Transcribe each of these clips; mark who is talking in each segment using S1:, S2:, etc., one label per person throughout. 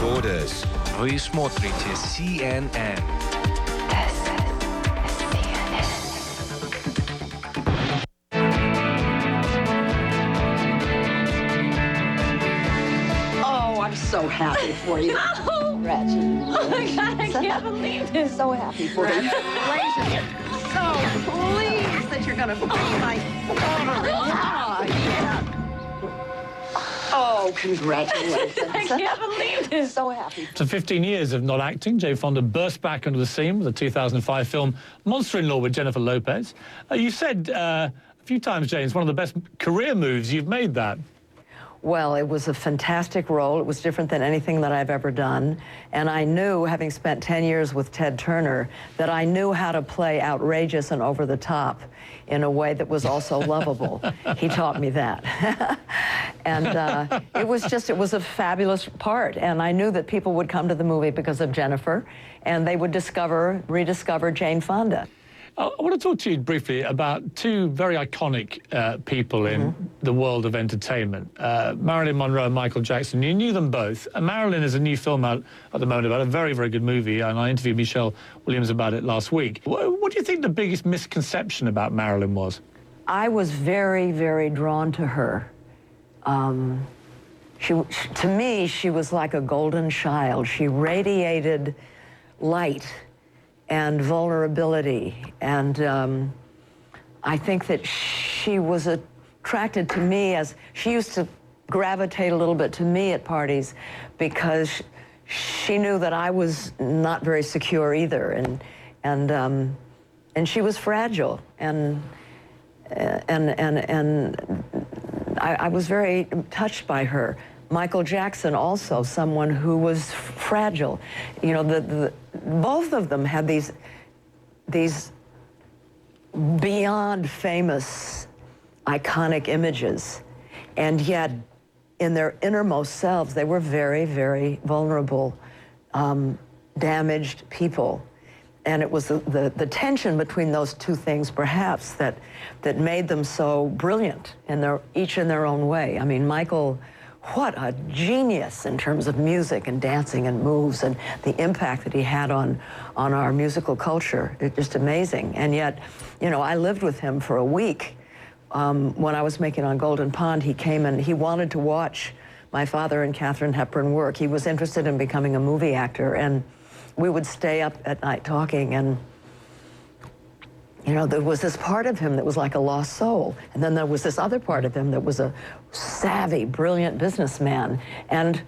S1: borders.
S2: Вы смотрите CNN.
S3: Oh, I'm so happy for you. Reggie.
S4: Oh my God, I can't believe this.
S3: So happy for you. Congratulations. So pleased that you're going to be my daughter. Yeah. Oh, congratulations.
S4: I can't believe this.
S3: So happy.
S5: After 15 years of not acting, Jane Fonda burst back onto the scene with the 2005 film Monster-in-Law with Jennifer Lopez. You said a few times, Jane, it's one of the best career moves you've made, that.
S3: Well, it was a fantastic role. It was different than anything that I've ever done. And I knew, having spent 10 years with Ted Turner, that I knew how to play outrageous and over the top in a way that was also lovable. He taught me that. And it was a fabulous part. And I knew that people would come to the movie because of Jennifer, and they would rediscover Jane Fonda.
S5: I want to talk to you briefly about two very iconic people in the world of entertainment, Marilyn Monroe and Michael Jackson. You knew them both. Marilyn is a new film out at the moment about a very, very good movie, and I interviewed Michelle Williams about it last week. What do you think the biggest misconception about Marilyn was?
S3: I was very, very drawn to her. To me, she was like a golden child. She radiated light and vulnerability, and I think that she was attracted to me, as she used to gravitate a little bit to me at parties, because she knew that I was not very secure either, and she was fragile, and I was very touched by her. Michael Jackson, also someone who was fragile. You know, both of them had these beyond famous, iconic images, and yet in their innermost selves, they were very, very vulnerable, damaged people. And it was the tension between those two things, perhaps, that made them so brilliant, each in their own way. I mean, Michael, what a genius in terms of music and dancing and moves, and the impact that he had on our musical culture. It's just amazing. And yet, you know, I lived with him for a week. When I was making On Golden Pond, he came and he wanted to watch my father and Katharine Hepburn work. He was interested in becoming a movie actor, and we would stay up at night talking, and you know, there was this part of him that was like a lost soul, and then there was this other part of him that was a savvy, brilliant businessman and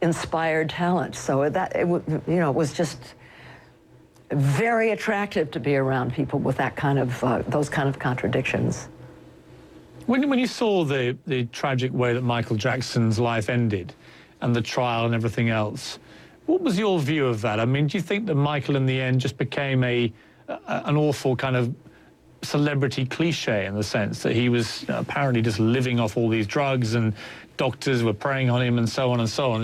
S3: inspired talent. So it was just very attractive to be around people with that kind of those kind of contradictions.
S5: When you saw the tragic way that Michael Jackson's life ended, and the trial and everything else, what was your view of that? I mean, do you think that Michael in the end just became an awful kind of celebrity cliche, in the sense that he was apparently just living off all these drugs and doctors were preying on him and so on and so on?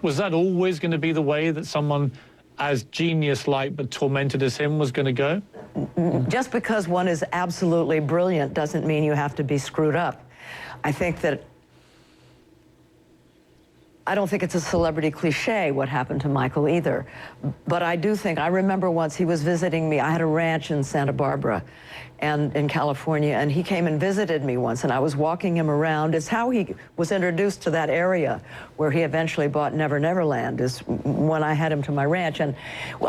S5: Was that always going to be the way that someone as genius-like but tormented as him was going to go?
S3: Just because one is absolutely brilliant doesn't mean you have to be screwed up. I don't think it's a celebrity cliche what happened to Michael either. But I do think, I remember once he was visiting me. I had a ranch in Santa Barbara and in California, and he came and visited me once, and I was walking him around. It's how he was introduced to that area where he eventually bought Never Never Land, is when I had him to my ranch. And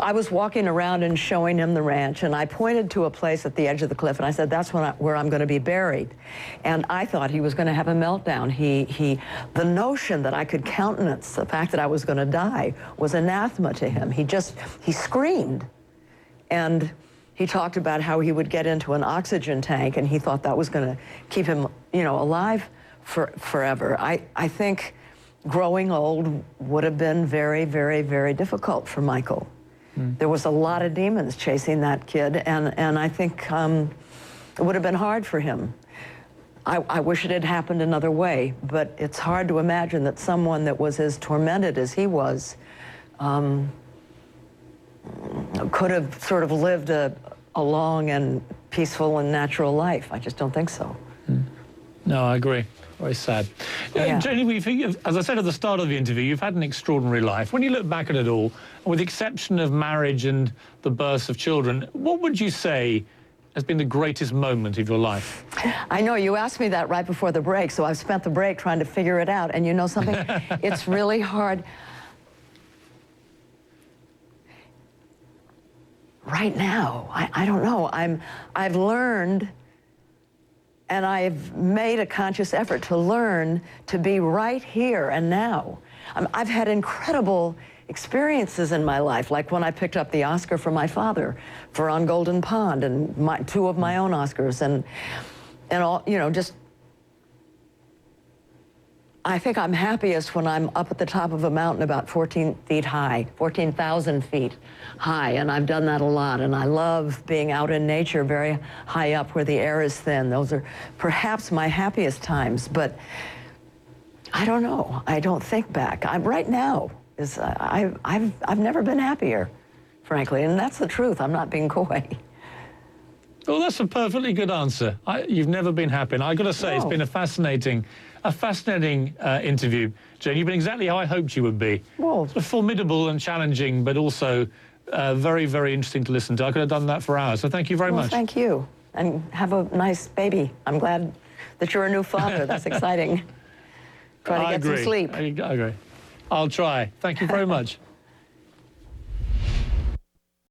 S3: I was walking around and showing him the ranch, and I pointed to a place at the edge of the cliff, and I said, that's where I'm going to be buried. And I thought he was going to have a meltdown. The notion that I could countenance the fact that I was going to die was anathema to him. He screamed. And he talked about how he would get into an oxygen tank, and he thought that was going to keep him, you know, alive forever. I think growing old would have been very, very, very difficult for Michael. There was a lot of demons chasing that kid, and I think it would have been hard for him. I wish it had happened another way, but it's hard to imagine that someone that was as tormented as he was could have sort of lived a long and peaceful and natural life. I just don't think so.
S5: No, I agree. Very sad.
S3: Yeah.
S5: Janie, as I said at the start of the interview, you've had an extraordinary life. When you look back at it all, with the exception of marriage and the birth of children, what would you say has been the greatest moment of your life?
S3: I know you asked me that right before the break, so I've spent the break trying to figure it out. And you know something? It's really hard. Right now, I don't know. I've learned, and I've made a conscious effort to learn to be right here and now. I've had incredible experiences in my life, like when I picked up the Oscar for my father for On Golden Pond, and two of my own Oscars, and all, you know, just, I think I'm happiest when I'm up at the top of a mountain about 14 feet high, 14,000 feet high, and I've done that a lot, and I love being out in nature very high up where the air is thin. Those are perhaps my happiest times, but I don't know. I don't think back. Right now, I've never been happier, frankly, and that's the truth. I'm not being coy.
S5: Well, that's a perfectly good answer. You've never been happy, and I've got to say, It's been a fascinating interview, Jane. You've been exactly how I hoped you would be.
S3: Whoa.
S5: Sort of formidable and challenging, but also very, very interesting to listen to. I could have done that for hours, so thank you very much.
S3: Thank you, and have a nice baby. I'm glad that you're a new father. That's exciting. Try to get some sleep.
S5: I agree. I'll try. Thank you very much.